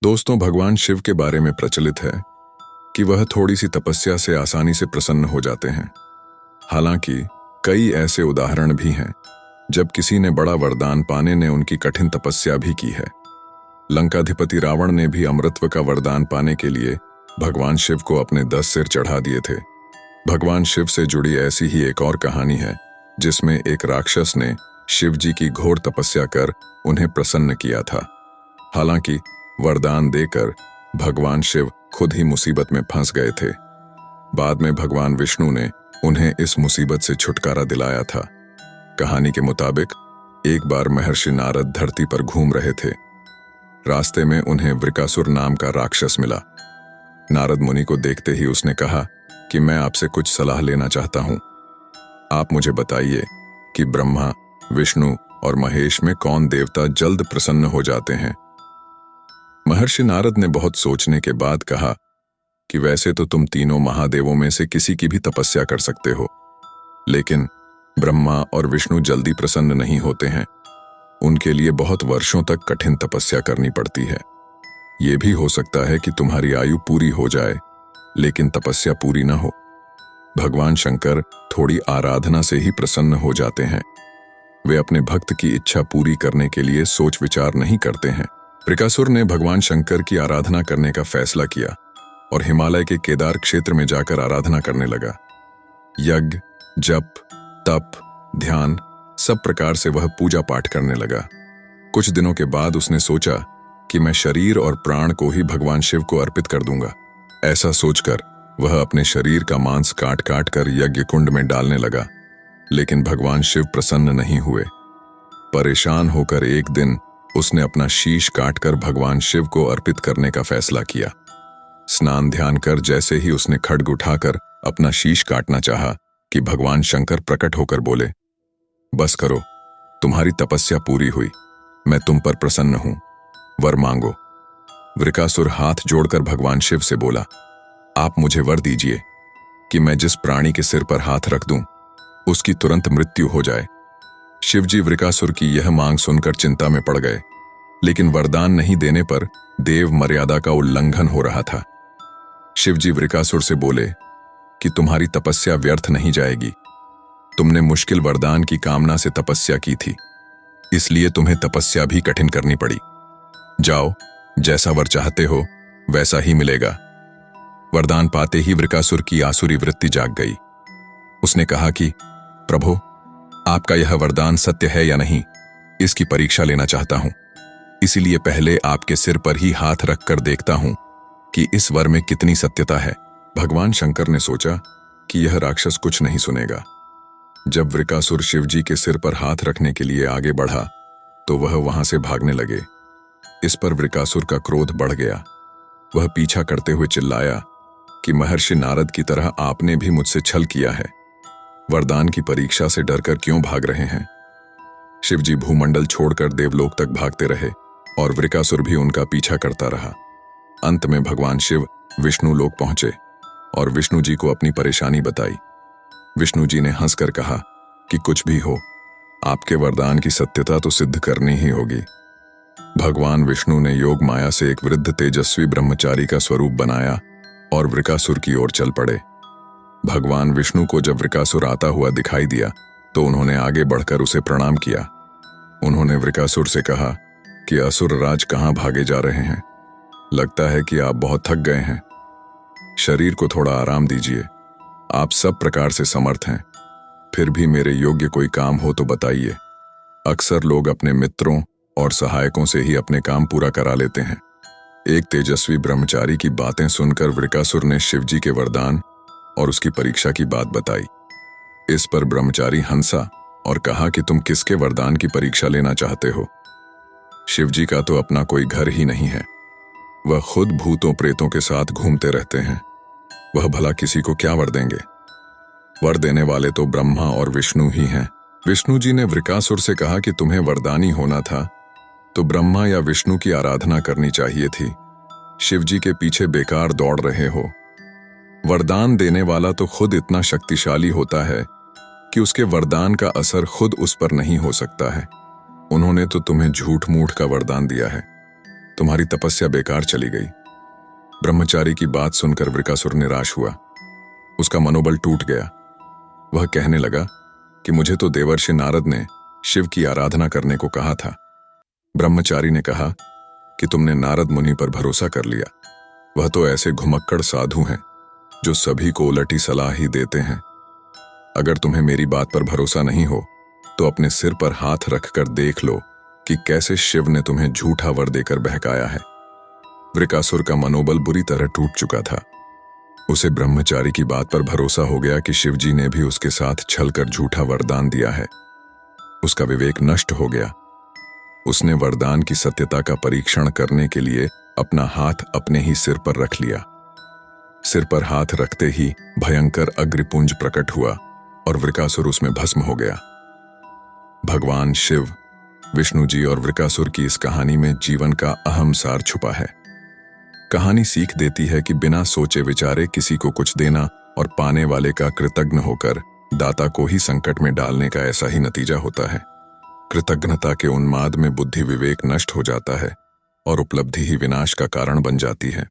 दोस्तों, भगवान शिव के बारे में प्रचलित है कि वह थोड़ी सी तपस्या से आसानी से प्रसन्न हो जाते हैं। हालांकि कई ऐसे उदाहरण भी हैं जब किसी ने बड़ा वरदान पाने ने उनकी कठिन तपस्या भी की है। लंकाधिपति रावण ने भी अमृतत्व का वरदान पाने के लिए भगवान शिव को अपने 10 सिर चढ़ा दिए थे। भगवान शिव से जुड़ी ऐसी ही एक और कहानी है जिसमें एक राक्षस ने शिव जी की घोर तपस्या कर उन्हें प्रसन्न किया था। हालांकि वरदान देकर भगवान शिव खुद ही मुसीबत में फंस गए थे। बाद में भगवान विष्णु ने उन्हें इस मुसीबत से छुटकारा दिलाया था। कहानी के मुताबिक एक बार महर्षि नारद धरती पर घूम रहे थे। रास्ते में उन्हें वृकासुर नाम का राक्षस मिला। नारद मुनि को देखते ही उसने कहा कि मैं आपसे कुछ सलाह लेना चाहता हूं। आप मुझे बताइए कि ब्रह्मा, विष्णु और महेश में कौन देवता जल्द प्रसन्न हो जाते हैं। महर्षि नारद ने बहुत सोचने के बाद कहा कि वैसे तो तुम तीनों महादेवों में से किसी की भी तपस्या कर सकते हो, लेकिन ब्रह्मा और विष्णु जल्दी प्रसन्न नहीं होते हैं। उनके लिए बहुत वर्षों तक कठिन तपस्या करनी पड़ती है। ये भी हो सकता है कि तुम्हारी आयु पूरी हो जाए, लेकिन तपस्या पूरी ना हो। भगवान शंकर थोड़ी आराधना से ही प्रसन्न हो जाते हैं। वे अपने भक्त की इच्छा पूरी करने के लिए सोच विचार नहीं करते हैं। वृकासुर ने भगवान शंकर की आराधना करने का फैसला किया और हिमालय के केदार क्षेत्र में जाकर आराधना करने लगा। यज्ञ, जप, तप, ध्यान सब प्रकार से वह पूजा पाठ करने लगा। कुछ दिनों के बाद उसने सोचा कि मैं शरीर और प्राण को ही भगवान शिव को अर्पित कर दूंगा। ऐसा सोचकर वह अपने शरीर का मांस काट काट कर यज्ञ कुंड में डालने लगा, लेकिन भगवान शिव प्रसन्न नहीं हुए। परेशान होकर एक दिन उसने अपना शीश काटकर भगवान शिव को अर्पित करने का फैसला किया। स्नान ध्यान कर जैसे ही उसने खड्ग उठाकर अपना शीश काटना चाहा कि भगवान शंकर प्रकट होकर बोले, बस करो, तुम्हारी तपस्या पूरी हुई, मैं तुम पर प्रसन्न हूं, वर मांगो। वृकासुर हाथ जोड़कर भगवान शिव से बोला, आप मुझे वर दीजिए कि मैं जिस प्राणी के सिर पर हाथ रख दूं उसकी तुरंत मृत्यु हो जाए। शिवजी वृकासुर की यह मांग सुनकर चिंता में पड़ गए, लेकिन वरदान नहीं देने पर देव मर्यादा का उल्लंघन हो रहा था। शिवजी वृकासुर से बोले कि तुम्हारी तपस्या व्यर्थ नहीं जाएगी। तुमने मुश्किल वरदान की कामना से तपस्या की थी, इसलिए तुम्हें तपस्या भी कठिन करनी पड़ी। जाओ, जैसा वर चाहते हो वैसा ही मिलेगा। वरदान पाते ही वृकासुर की आसुरी वृत्ति जाग गई। उसने कहा कि प्रभु, आपका यह वरदान सत्य है या नहीं, इसकी परीक्षा लेना चाहता हूं। इसीलिए पहले आपके सिर पर ही हाथ रखकर देखता हूं कि इस वर में कितनी सत्यता है। भगवान शंकर ने सोचा कि यह राक्षस कुछ नहीं सुनेगा। जब वृकासुर शिवजी के सिर पर हाथ रखने के लिए आगे बढ़ा तो वह वहां से भागने लगे। इस पर वृकासुर का क्रोध बढ़ गया। वह पीछा करते हुए चिल्लाया कि महर्षि नारद की तरह आपने भी मुझसे छल किया है। वरदान की परीक्षा से डरकर क्यों भाग रहे हैं। शिवजी भूमंडल छोड़कर देवलोक तक भागते रहे और वृकासुर भी उनका पीछा करता रहा। अंत में भगवान शिव विष्णु लोक पहुंचे और विष्णु जी को अपनी परेशानी बताई। विष्णु जी ने हंसकर कहा कि कुछ भी हो, आपके वरदान की सत्यता तो सिद्ध करनी ही होगी। भगवान विष्णु ने योग माया से एक वृद्ध तेजस्वी ब्रह्मचारी का स्वरूप बनाया और वृकासुर की ओर चल पड़े। भगवान विष्णु को जब वृकासुर आता हुआ दिखाई दिया तो उन्होंने आगे बढ़कर उसे प्रणाम किया। उन्होंने वृकासुर से कहा कि असुर राज कहां भागे जा रहे हैं। लगता है कि आप बहुत थक गए हैं। शरीर को थोड़ा आराम दीजिए। आप सब प्रकार से समर्थ हैं, फिर भी मेरे योग्य कोई काम हो तो बताइए। अक्सर लोग अपने मित्रों और सहायकों से ही अपने काम पूरा करा लेते हैं। एक तेजस्वी ब्रह्मचारी की बातें सुनकर वृकासुर ने शिवजी के वरदान और उसकी परीक्षा की बात बताई। इस पर ब्रह्मचारी हंसा और कहा कि तुम किसके वरदान की परीक्षा लेना चाहते हो। शिवजी का तो अपना कोई घर ही नहीं है। वह खुद भूतों प्रेतों के साथ घूमते रहते हैं। वह भला किसी को क्या वर देंगे। वर देने वाले तो ब्रह्मा और विष्णु ही हैं। विष्णु जी ने वृकासुर से कहा कि तुम्हें वरदानी होना था तो ब्रह्मा या विष्णु की आराधना करनी चाहिए थी। शिवजी के पीछे बेकार दौड़ रहे हो। वरदान देने वाला तो खुद इतना शक्तिशाली होता है कि उसके वरदान का असर खुद उस पर नहीं हो सकता है। उन्होंने तो तुम्हें झूठ मूठ का वरदान दिया है। तुम्हारी तपस्या बेकार चली गई। ब्रह्मचारी की बात सुनकर वृकासुर निराश हुआ। उसका मनोबल टूट गया। वह कहने लगा कि मुझे तो देवर्षि नारद ने शिव की आराधना करने को कहा था। ब्रह्मचारी ने कहा कि तुमने नारद मुनि पर भरोसा कर लिया। वह तो ऐसे घुमक्कड़ साधु हैं जो सभी को उलटी सलाह ही देते हैं। अगर तुम्हें मेरी बात पर भरोसा नहीं हो तो अपने सिर पर हाथ रखकर देख लो कि कैसे शिव ने तुम्हें झूठा वर देकर बहकाया है। वृकासुर का मनोबल बुरी तरह टूट चुका था। उसे ब्रह्मचारी की बात पर भरोसा हो गया कि शिवजी ने भी उसके साथ छलकर झूठा वरदान दिया है। उसका विवेक नष्ट हो गया। उसने वरदान की सत्यता का परीक्षण करने के लिए अपना हाथ अपने ही सिर पर रख लिया। सिर पर हाथ रखते ही भयंकर अग्निपुंज प्रकट हुआ और वृकासुर उसमें भस्म हो गया। भगवान शिव, विष्णु जी और वृकासुर की इस कहानी में जीवन का अहम सार छुपा है। कहानी सीख देती है कि बिना सोचे विचारे किसी को कुछ देना और पाने वाले का कृतज्ञ होकर दाता को ही संकट में डालने का ऐसा ही नतीजा होता है। कृतज्ञता के उन्माद में बुद्धि विवेक नष्ट हो जाता है और उपलब्धि ही विनाश का कारण बन जाती है।